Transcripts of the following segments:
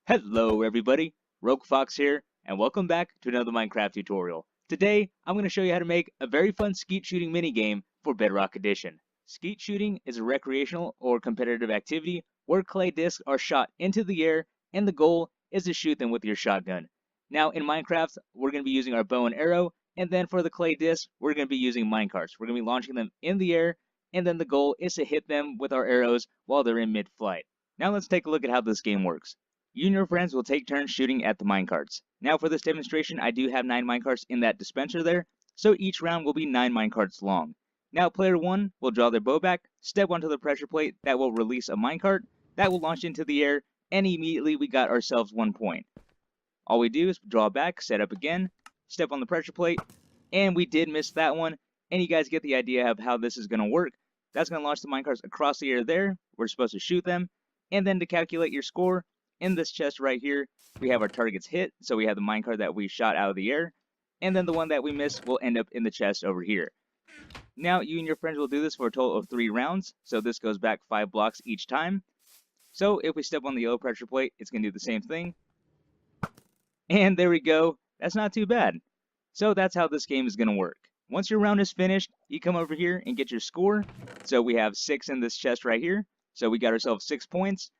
Hello everybody, Rogue Fox here, and welcome back to another Minecraft tutorial. Today, I'm going to show you how to make a very fun skeet shooting minigame for Bedrock Edition. Skeet shooting is a recreational or competitive activity where clay discs are shot into the air and the goal is to shoot them with your shotgun. Now in Minecraft, we're going to be using our bow and arrow, and then for the clay discs, we're going to be using minecarts. We're going to be launching them in the air, and then the goal is to hit them with our arrows while they're in mid-flight. Now let's take a look at how this game works. You and your friends will take turns shooting at the minecarts. Now for this demonstration, I do have 9 minecarts in that dispenser there, so each round will be 9 minecarts long. Now player 1 will draw their bow back, step onto the pressure plate that will release a minecart, that will launch into the air, and immediately we got ourselves 1 point. All we do is draw back, set up again, step on the pressure plate, and we did miss that one, and you guys get the idea of how this is going to work. That's going to launch the minecarts across the air there, we're supposed to shoot them, and then to calculate your score, in this chest right here, we have our targets hit, so we have the minecart that we shot out of the air, and then the one that we missed will end up in the chest over here. Now, you and your friends will do this for a total of 3 rounds, so this goes back 5 blocks each time. So if we step on the yellow pressure plate, it's going to do the same thing. And there we go. That's not too bad. So that's how this game is going to work. Once your round is finished, you come over here and get your score. So we have 6 in this chest right here, so we got ourselves 6 points.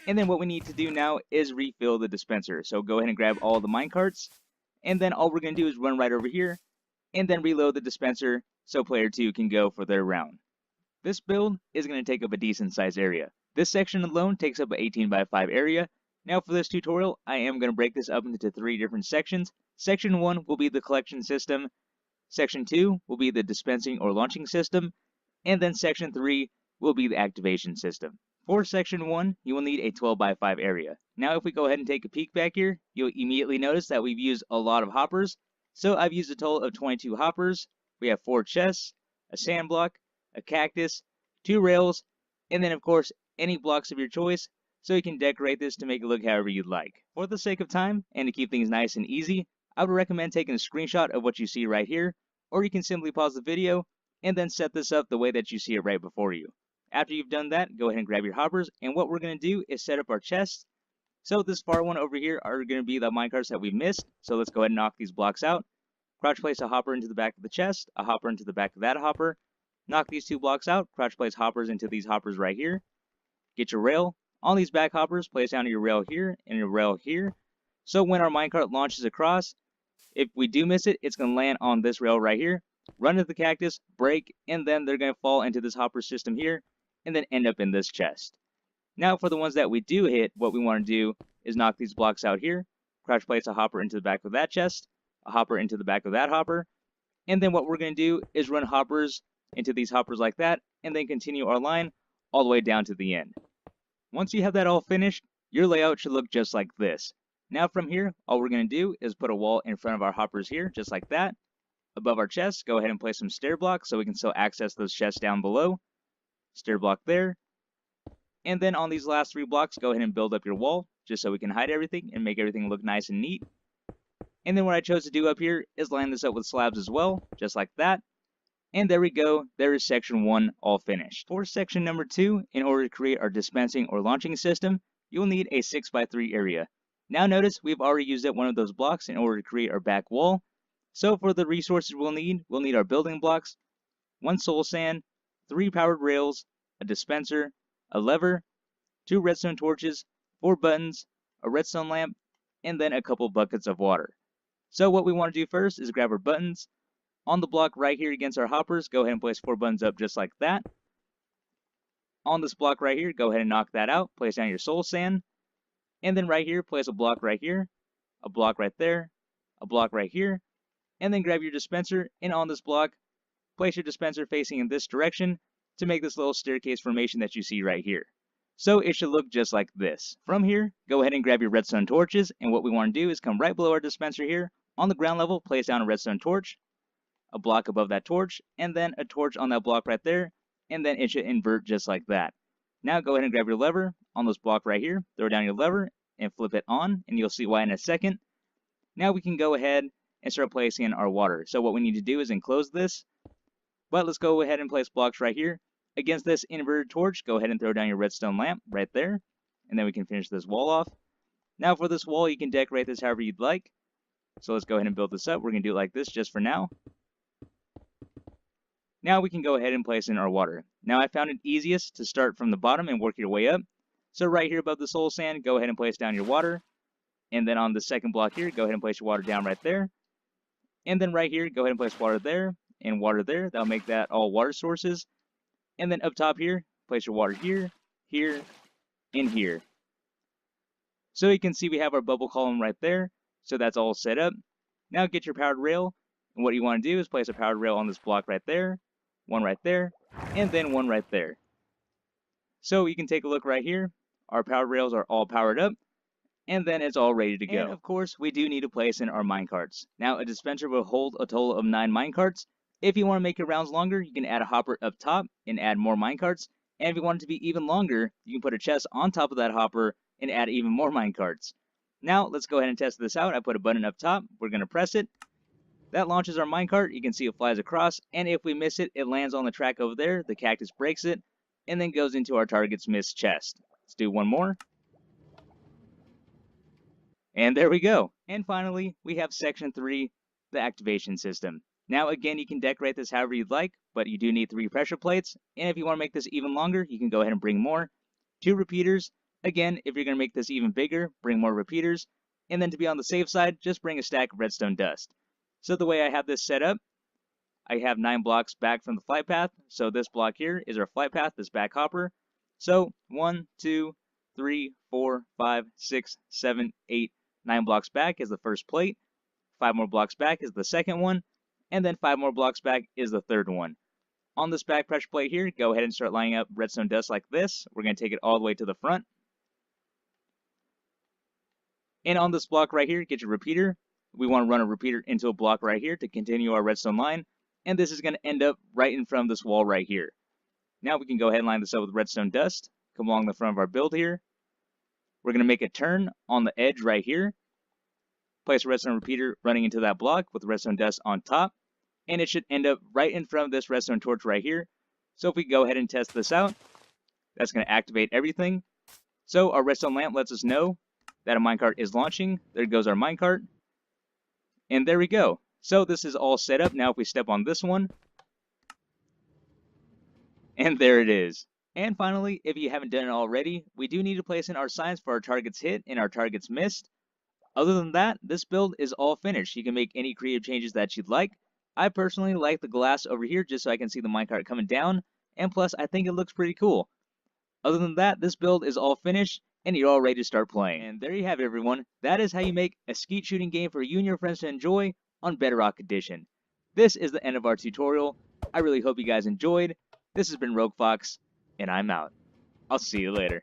And then what we need to do now is refill the dispenser. So go ahead and grab all the minecarts. And then all we're going to do is run right over here. And then reload the dispenser so player 2 can go for their round. This build is going to take up a decent sized area. This section alone takes up an 18 by 5 area. Now for this tutorial, I am going to break this up into 3 different sections. Section 1 will be the collection system. Section 2 will be the dispensing or launching system. And then section 3 will be the activation system. For section 1, you will need a 12 by 5 area. Now if we go ahead and take a peek back here, you'll immediately notice that we've used a lot of hoppers. So I've used a total of 22 hoppers. We have 4 chests, a sand block, a cactus, 2 rails, and then of course any blocks of your choice, so you can decorate this to make it look however you'd like. For the sake of time, and to keep things nice and easy, I would recommend taking a screenshot of what you see right here, or you can simply pause the video, and then set this up the way that you see it right before you. After you've done that, go ahead and grab your hoppers, and what we're going to do is set up our chests. So this far one over here are going to be the minecarts that we missed, so let's go ahead and knock these blocks out. Crouch place a hopper into the back of the chest, a hopper into the back of that hopper. Knock these 2 blocks out, crouch place hoppers into these hoppers right here. Get your rail. On these back hoppers, place down your rail here and your rail here. So when our minecart launches across, if we do miss it, it's going to land on this rail right here. Run into the cactus, break, and then they're going to fall into this hopper system here, and then end up in this chest. Now for the ones that we do hit, what we want to do is knock these blocks out here, crouch place a hopper into the back of that chest, a hopper into the back of that hopper, and then what we're going to do is run hoppers into these hoppers like that, and then continue our line all the way down to the end. Once you have that all finished, your layout should look just like this. Now from here, all we're going to do is put a wall in front of our hoppers here, just like that. Above our chests, go ahead and place some stair blocks so we can still access those chests down below. Stair block there. And then on these last 3 blocks, go ahead and build up your wall, just so we can hide everything and make everything look nice and neat. And then what I chose to do up here is line this up with slabs as well, just like that. And there we go, there is section 1 all finished. For section number 2, in order to create our dispensing or launching system, you'll need a 6 by 3 area. Now notice we've already used up one of those blocks in order to create our back wall. So for the resources we'll need our building blocks, 1 soul sand, 3 powered rails, a dispenser, a lever, 2 redstone torches, 4 buttons, a redstone lamp, and then a couple buckets of water. So what we want to do first is grab our buttons. On the block right here against our hoppers, go ahead and place 4 buttons up just like that. On this block right here, go ahead and knock that out, place down your soul sand. And then right here, place a block right here, a block right there, a block right here. And then grab your dispenser, and on this block, place your dispenser facing in this direction to make this little staircase formation that you see right here. So it should look just like this. From here, go ahead and grab your redstone torches, and what we want to do is come right below our dispenser here. On the ground level, place down a redstone torch, a block above that torch, and then a torch on that block right there, and then it should invert just like that. Now go ahead and grab your lever on this block right here, throw down your lever, and flip it on, and you'll see why in a second. Now we can go ahead and start placing in our water. So what we need to do is enclose this, but let's go ahead and place blocks right here. Against this inverted torch, go ahead and throw down your redstone lamp right there, and then we can finish this wall off. Now for this wall, you can decorate this however you'd like. So let's go ahead and build this up. We're going to do it like this just for now. Now we can go ahead and place in our water. Now I found it easiest to start from the bottom and work your way up. So right here above the soul sand, go ahead and place down your water. And then on the second block here, go ahead and place your water down right there. And then right here, go ahead and place water there and water there. That'll make that all water sources. And then up top here, place your water here, here, and here. So you can see we have our bubble column right there. So that's all set up. Now get your powered rail. And what you want to do is place a powered rail on this block right there, one right there, and then one right there. So you can take a look right here. Our powered rails are all powered up. And then it's all ready to go. And of course, we do need to place in our minecarts. Now, a dispenser will hold a total of 9 minecarts. If you want to make your rounds longer, you can add a hopper up top and add more minecarts. And if you want it to be even longer, you can put a chest on top of that hopper and add even more minecarts. Now, let's go ahead and test this out. I put a button up top. We're going to press it. That launches our minecart. You can see it flies across. And if we miss it, it lands on the track over there. The cactus breaks it and then goes into our target's missed chest. Let's do one more. And there we go. And finally, we have section 3, the activation system. Now again, you can decorate this however you'd like, but you do need 3 pressure plates. And if you want to make this even longer, you can go ahead and bring more. 2 repeaters. Again, if you're going to make this even bigger, bring more repeaters. And then to be on the safe side, just bring a stack of redstone dust. So the way I have this set up, I have 9 blocks back from the flight path. So this block here is our flight path, this back hopper. So 1, 2, 3, 4, 5, 6, 7, 8, 9 blocks back is the first plate, 5 more blocks back is the second one, and then 5 more blocks back is the third one. On this back pressure plate here, go ahead and start lining up redstone dust like this. We're going to take it all the way to the front. And on this block right here, get your repeater. We want to run a repeater into a block right here to continue our redstone line. And this is going to end up right in front of this wall right here. Now we can go ahead and line this up with redstone dust. Come along the front of our build here. We're going to make a turn on the edge right here. Place a redstone repeater running into that block with redstone dust on top. And it should end up right in front of this redstone torch right here. So if we go ahead and test this out, that's going to activate everything. So our redstone lamp lets us know that a minecart is launching. There goes our minecart. And there we go. So this is all set up. Now if we step on this one, and there it is. And finally, if you haven't done it already, we do need to place in our signs for our targets hit and our targets missed. Other than that, this build is all finished. You can make any creative changes that you'd like. I personally like the glass over here just so I can see the minecart coming down, and plus I think it looks pretty cool. Other than that, this build is all finished, and you're all ready to start playing. And there you have it, everyone. That is how you make a skeet shooting game for you and your friends to enjoy on Bedrock Edition. This is the end of our tutorial. I really hope you guys enjoyed. This has been Rogue Fox, and I'm out. I'll see you later.